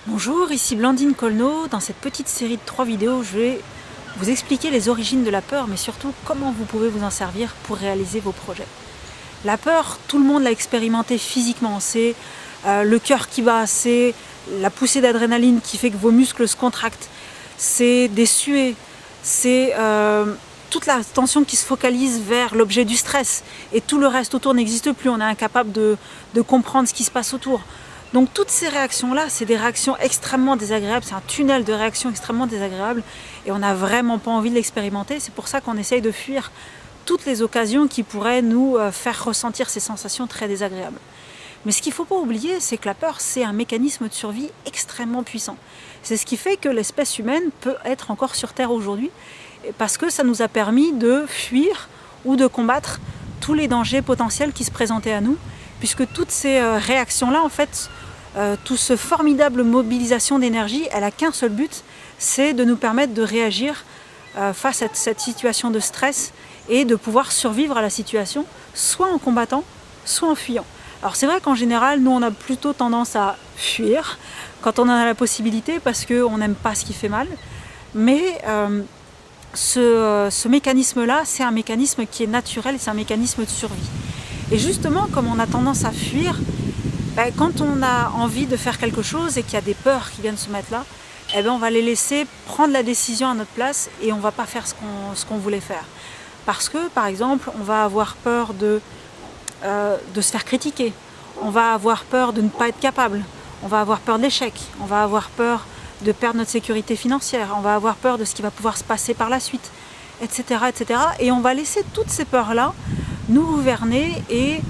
Bonjour, ici Blandine Colneau. Dans cette petite série de 3 vidéos, je vais vous expliquer les origines de la peur, mais surtout comment vous pouvez vous en servir pour réaliser vos projets. La peur, tout le monde l'a expérimenté physiquement. C'est le cœur qui bat, c'est la poussée d'adrénaline qui fait que vos muscles se contractent, c'est des suées, c'est toute la tension qui se focalise vers l'objet du stress et tout le reste autour n'existe plus. On est incapable de comprendre ce qui se passe autour. Donc toutes ces réactions-là, c'est des réactions extrêmement désagréables, c'est un tunnel de réactions extrêmement désagréables et on n'a vraiment pas envie de l'expérimenter. C'est pour ça qu'on essaye de fuir toutes les occasions qui pourraient nous faire ressentir ces sensations très désagréables. Mais ce qu'il ne faut pas oublier, c'est que la peur, c'est un mécanisme de survie extrêmement puissant. C'est ce qui fait que l'espèce humaine peut être encore sur Terre aujourd'hui, parce que ça nous a permis de fuir ou de combattre tous les dangers potentiels qui se présentaient à nous, puisque toutes ces réactions-là, en fait, toute cette formidable mobilisation d'énergie, elle n'a qu'un seul but, c'est de nous permettre de réagir face à cette situation de stress et de pouvoir survivre à la situation, soit en combattant, soit en fuyant. Alors c'est vrai qu'en général, nous on a plutôt tendance à fuir quand on en a la possibilité parce qu'on n'aime pas ce qui fait mal, mais ce mécanisme-là, c'est un mécanisme qui est naturel, c'est un mécanisme de survie. Et justement, comme on a tendance à fuir, quand on a envie de faire quelque chose et qu'il y a des peurs qui viennent se mettre là, on va les laisser prendre la décision à notre place et on ne va pas faire ce qu'on voulait faire. Parce que, par exemple, on va avoir peur de se faire critiquer, on va avoir peur de ne pas être capable, on va avoir peur de l'échec, on va avoir peur de perdre notre sécurité financière, on va avoir peur de ce qui va pouvoir se passer par la suite, etc. etc. Et on va laisser toutes ces peurs-là nous gouverner, et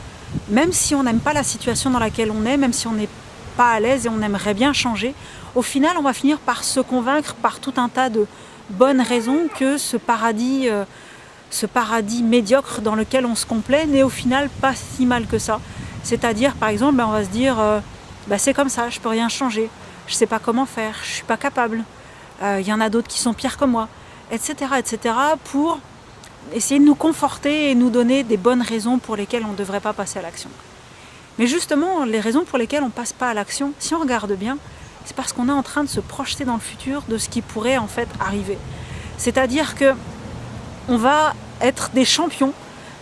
même si on n'aime pas la situation dans laquelle on est, même si on n'est pas à l'aise et on aimerait bien changer, au final on va finir par se convaincre par tout un tas de bonnes raisons que ce paradis médiocre dans lequel on se complaît n'est au final pas si mal que ça. C'est-à-dire par exemple, on va se dire c'est comme ça, je peux rien changer, je sais pas comment faire, je suis pas capable, y en a d'autres qui sont pires que moi, etc. etc. pour essayer de nous conforter et nous donner des bonnes raisons pour lesquelles on ne devrait pas passer à l'action. Mais justement, les raisons pour lesquelles on ne passe pas à l'action, si on regarde bien, c'est parce qu'on est en train de se projeter dans le futur de ce qui pourrait en fait arriver. C'est-à-dire que on va être des champions,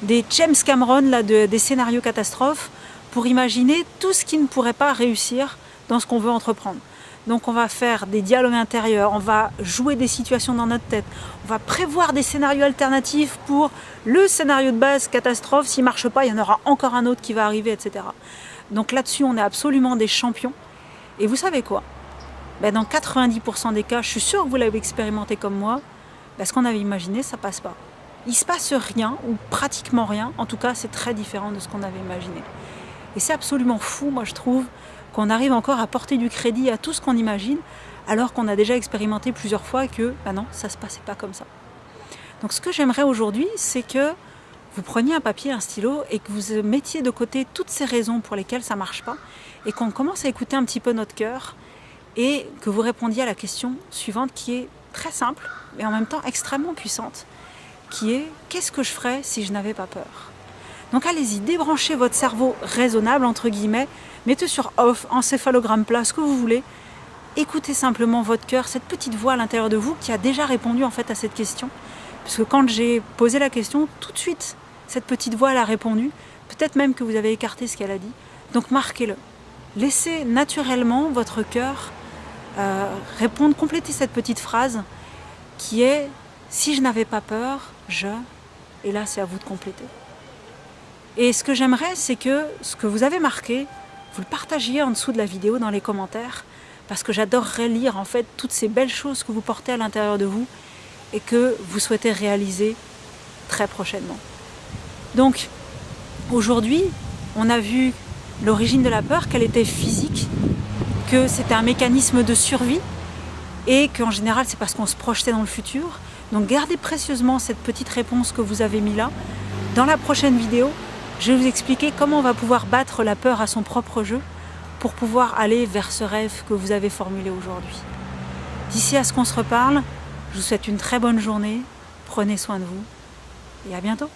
des James Cameron là, des scénarios catastrophes, pour imaginer tout ce qui ne pourrait pas réussir dans ce qu'on veut entreprendre. Donc on va faire des dialogues intérieurs, on va jouer des situations dans notre tête, on va prévoir des scénarios alternatifs pour le scénario de base catastrophe. S'il ne marche pas, il y en aura encore un autre qui va arriver, etc. Donc là-dessus, on est absolument des champions. Et vous savez quoi ? Dans 90% des cas, je suis sûre que vous l'avez expérimenté comme moi, ce qu'on avait imaginé, ça ne passe pas. Il ne se passe rien, ou pratiquement rien. En tout cas, c'est très différent de ce qu'on avait imaginé. Et c'est absolument fou, moi je trouve, qu'on arrive encore à porter du crédit à tout ce qu'on imagine, alors qu'on a déjà expérimenté plusieurs fois que, non, ça ne se passait pas comme ça. Donc ce que j'aimerais aujourd'hui, c'est que vous preniez un papier, un stylo, et que vous mettiez de côté toutes ces raisons pour lesquelles ça ne marche pas, et qu'on commence à écouter un petit peu notre cœur, et que vous répondiez à la question suivante, qui est très simple, mais en même temps extrêmement puissante, qui est « Qu'est-ce que je ferais si je n'avais pas peur ?» Donc allez-y, débranchez votre cerveau raisonnable, entre guillemets, mettez sur off, encéphalogramme plat, ce que vous voulez. Écoutez simplement votre cœur, cette petite voix à l'intérieur de vous qui a déjà répondu en fait à cette question. Parce que quand j'ai posé la question, tout de suite, cette petite voix elle a répondu. Peut-être même que vous avez écarté ce qu'elle a dit. Donc marquez-le. Laissez naturellement votre cœur répondre, compléter cette petite phrase qui est « Si je n'avais pas peur, je… » Et là, c'est à vous de compléter. Et ce que j'aimerais, c'est que ce que vous avez marqué, vous le partagiez en dessous de la vidéo dans les commentaires, parce que j'adorerais lire en fait toutes ces belles choses que vous portez à l'intérieur de vous et que vous souhaitez réaliser très prochainement. Donc aujourd'hui, on a vu l'origine de la peur, qu'elle était physique, que c'était un mécanisme de survie et qu'en général c'est parce qu'on se projetait dans le futur. Donc gardez précieusement cette petite réponse que vous avez mise là. Dans la prochaine vidéo, je vais vous expliquer comment on va pouvoir battre la peur à son propre jeu pour pouvoir aller vers ce rêve que vous avez formulé aujourd'hui. D'ici à ce qu'on se reparle, je vous souhaite une très bonne journée, prenez soin de vous et à bientôt.